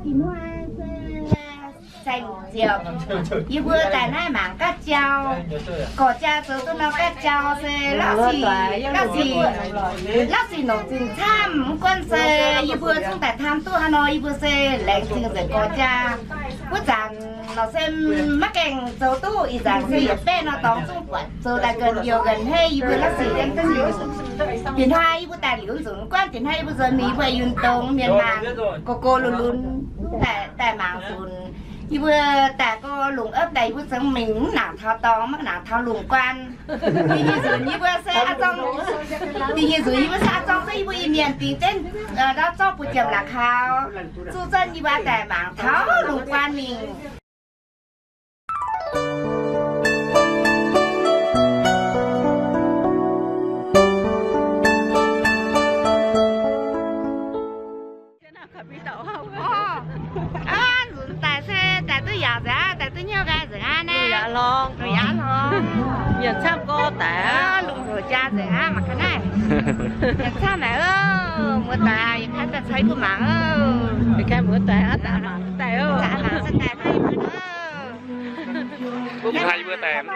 金花xanh diệp như vừa tại nay mảng cá chao có cha tớ tôi nói cá chao xe lắc gì nổ trình tham quân xe như vừa chúng ta tham tu hà nội như vừa xe lệnh trình rồi có cha quốc giảng nó xem mắc kèn dấu tu ý giảng xe ở bên nó tóm chung quận rồi là gần hay như vừa lắc gì đang cái gì tiền hai như vừa tài liệu dùng quan tiền hai vừa giờ mỹ về yun tông miền Nam cô luôn tại mảng phun như vừa tại có lùng ấp đầy vừa sống mình nào thao to mắc nào thao lùng quan thì như rồi như vừa sẽ trong thì như rồi như vừa sẽ trong cái vừa miền tiền tên đó cho buổi chiều là khao su dân như vừa tại mảng tháo lùng quan mình tại tôi nhớ cái gì anh nè dạ luôn nhìn sao cô tả luôn rồi cha gì á mà cái này nhìn sao mẹ ơi mua tài cái ta thấy của mạng ơi cái mua tài hết à tài ơi dạ là sao tài thấy nữa cũng hay bữa tèm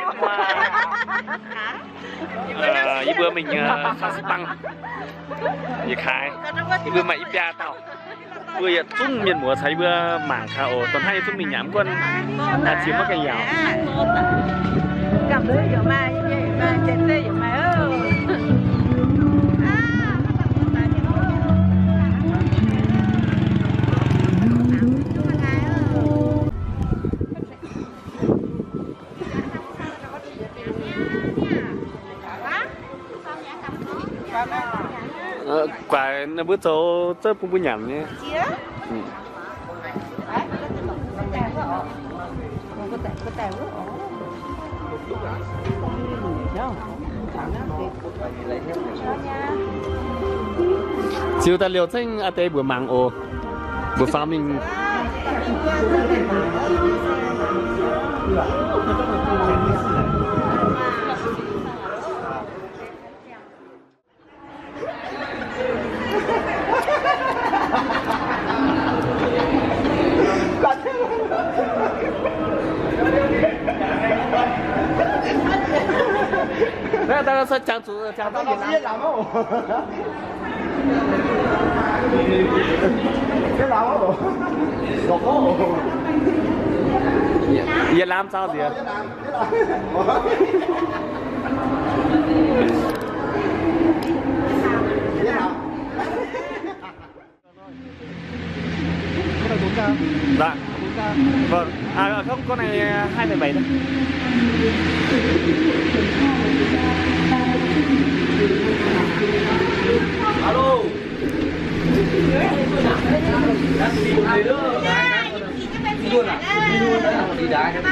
với bữa mình phát băng như khai bữa mày ít ra tao bữa giờ chúng miền mùa thấy bữa mảng khao còn hay chúng mình nhảm quân là chiếm mất cái giàu cầm đứa giờ mai như vậy mà chết tê giờ mai ơi quả nó bữa số rất cũng bữa nhảm nhé chiều ta liều xanh à tê bữa mảng ồ bữa farming那当然是讲主讲到越南哦，越南哦，越南sao gì? Dạ. Vâng. À không, con này 2,7 thôi. Alo. Đi đá cái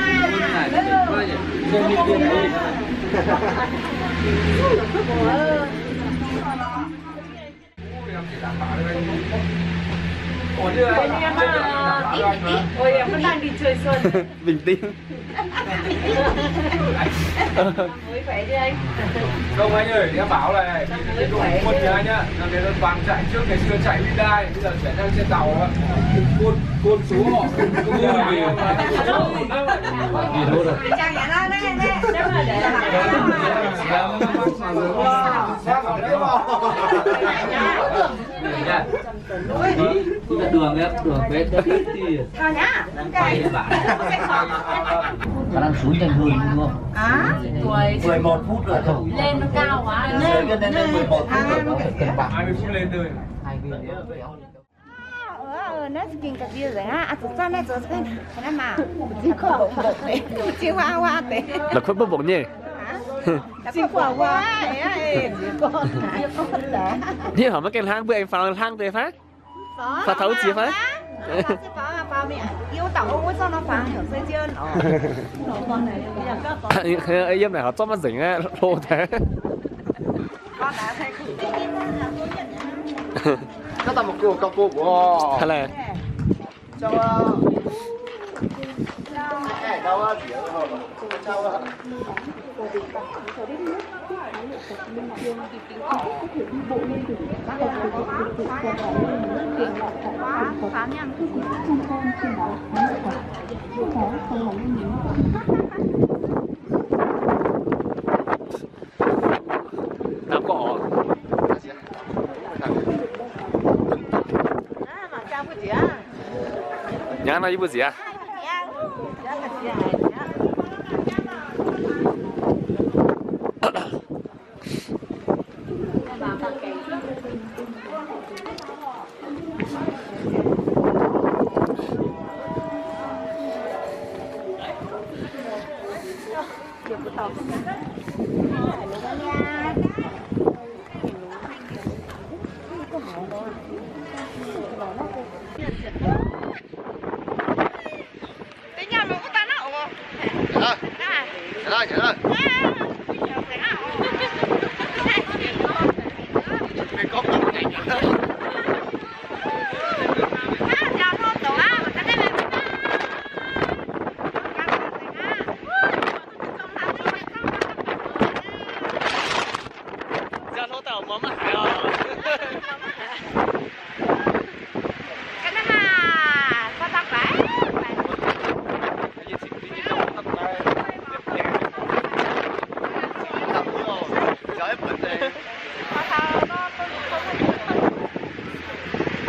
ôi em vẫn đang đi chơi xuân. Bình tĩnh. Mới khỏe đi anh. Không anh ơi, em bảo này, cái đội quân nhà anh nhá, là cái toàn chạy trước ngày xưa chạy Hyundai, bây giờ chuyển sang trên tàu á, côn số họ. Chàng nhà nó nè, nếu mà để đường đấy, đường bé thì thôi nhá. khả năng xuống nhanh hơn đúng không? À, 11 phút rồi không? lên nó cao quá. Lên 11 phút rồi có thể cân bằng. 20 phút lên thôi. Nó kinh cả bia rồi á, thực ra này giờ cái này mà chỉ có bụng bụng đấy, chỉ hoa đấy. Là khuất bốc bụng nhỉ? Chỉ hoa ấy, con đã. Như hỏi mấy cái hang bữa anh phao hang thế phát? Phao thấu chia phát? Phao mẹ yêu tàu ông ấy sao nó phao hiểu xây chưa nó con này bây giờ có ấy em này họ cho nó dỉnh á lô thế. Con đã thấy Các ta một câu cô của hay là cho đâu á, đâu á, น้ำก็ออกยังนะยี่ปุ่นเสีย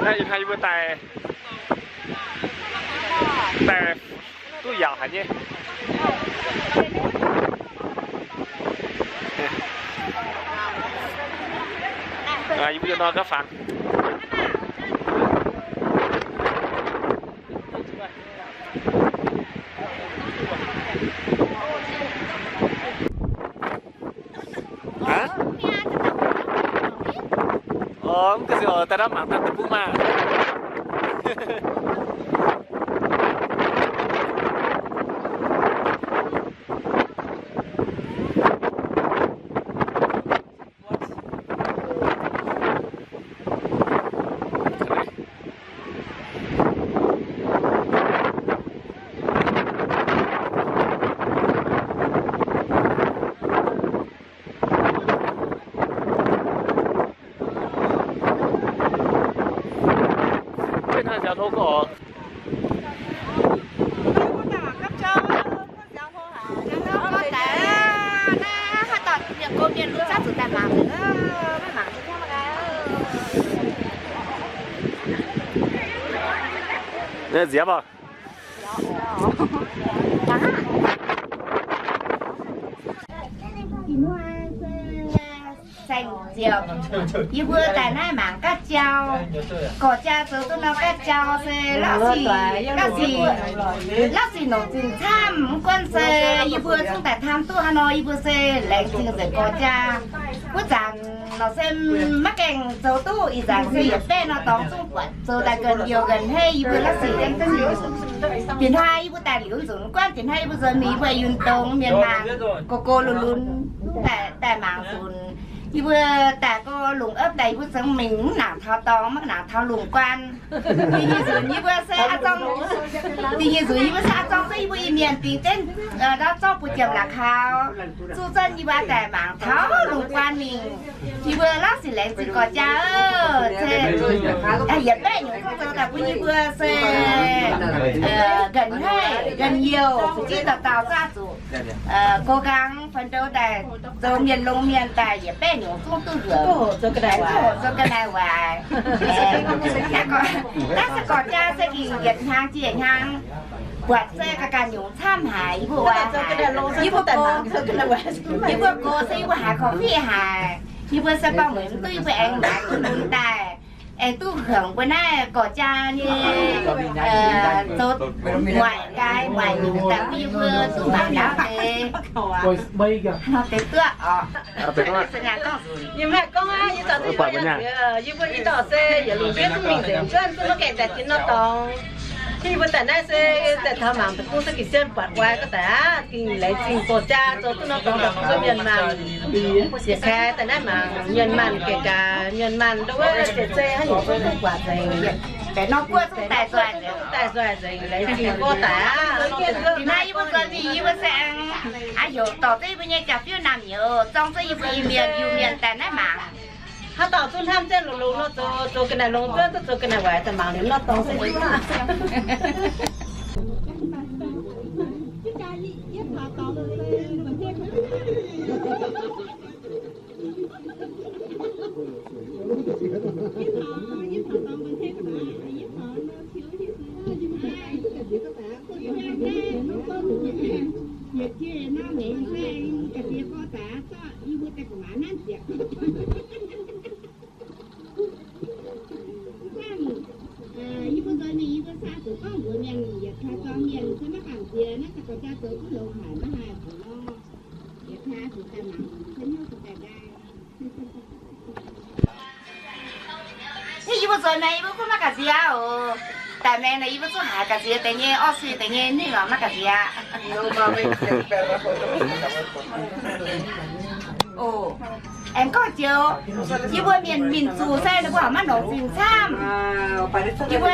那一看一不带都咬还呢。一不就那个饭。啊？哦，这是在那忙的不嘛？小偷狗。那结吧。xanh diều như vừa tại nay mảng cá trao có cha tớ tôi nói cá trao xe lắc gì nổ trình tham quân xe như vừa chúng ta tham tu Hà Nội như vừa xe lệnh trình rồi có cha quốc rằng nó xem mắc kèn dấu tu ý rằng xe ở bên nó tóm chung quận rồi tại gần nhiều gần hay như vừa lắc gì đánh cái gì tiền hai như vừa tài liệu dùng quan tiền hai bây giờ ní về yun tông miền Nam cô luôn luôn tại mảng phun như vừa ta có lùng ấp đầy vừa sống mình nào thao to mất nào thao lùng quan thì như rồi như vừa xe trong thì như rồi như vừa xe trong cái vừa miền tiền tên đó cho buổi chiều là khao su dân như vừa tại bảng tháo lùng quan mình thì vừa lát xì lén xì có cha xe hiện tại những không giờ là như vừa xe gần hay gần nhiều chỉ là tạo ra chủ cố gắng phấn đấu tại rồi miền lông miền tại hiện tại những không tư tưởng cho cái này hoài ta sẽ có cha sẽ kỳ hiện hàng chỉ hiện hàng quạt xe cả những tham hải vụ như vừa cô sẽ vừa hải khó phi hải như vừa sẽ bao người tươi với anh mà cứ luôn tài em tu hưởng bữa nay có cha như tốt ngoài những tạm như vừa tu bảo đá về nó tới nhưng mà con á như tao thì như vừa như tao xe giờ lùi biết mình để cho tôi nó kẹt tại trên nó to khi vừa tại nay xe tại thao mảng cũng sẽ kịp xem quạt quay có thể thì lấy trình của cha cho tôi nó còn được cho miền mảng thì khai tại nay mà miền mảng kể cả miền mảng đâu có xe hay những cái quạt này แต่นอกกล้วยต้องแต่ส่วนเดียว แต่ส่วนจะอยู่ในที่ก็แต่ thì nay yêu bữa gì yêu bữa sáng ai hiểu tỏ tới bây giờ chả phiêu nằm nhiều trong cái yêu miền tại nãy mà ถ้าต่อทุนทำเส้นลงเราตัวกันไหนลงเพื่อนตัวกันไหนไหวแต่หมางเนี่ยเราต้องเส้นว่า thì yêu bữa này yêu bữa mắc cái gì à tại mẹ này yêu bữa hại cái gì tại nghe ở suy tại ngheนี่là mắc cái gì à ồ em có chưa yêu bữa miền dù xe nó bảo mắt nổ phình sam yêu bữa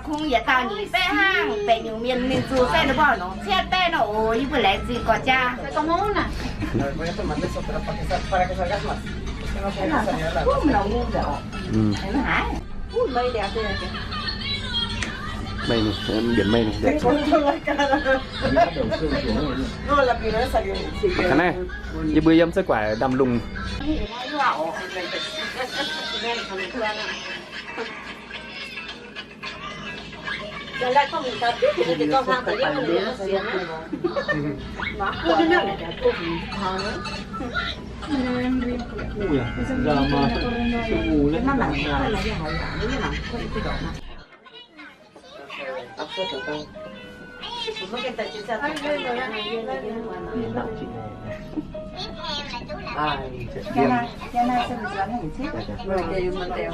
không giờ tao nhỉ xe hang tại nhiều miền dù xe nó bảo nó xe té nó yêu bữa lại gì có cha có món nè không nấu ngon rồi nó hại mây đẹp thế này mây này biển mây này cái này như bữa yếm sức quả đầm lùng giờ lại không mình tập tiếp thì để con sang tới đây nó liền nó xiên á nó cứ cái nào để cô thằng nữa giờ mà ngủ lên nó nặng nó cái tài chính ra thấy lên rồi này cái này xem được là nó hình xếp rồi đều mình đều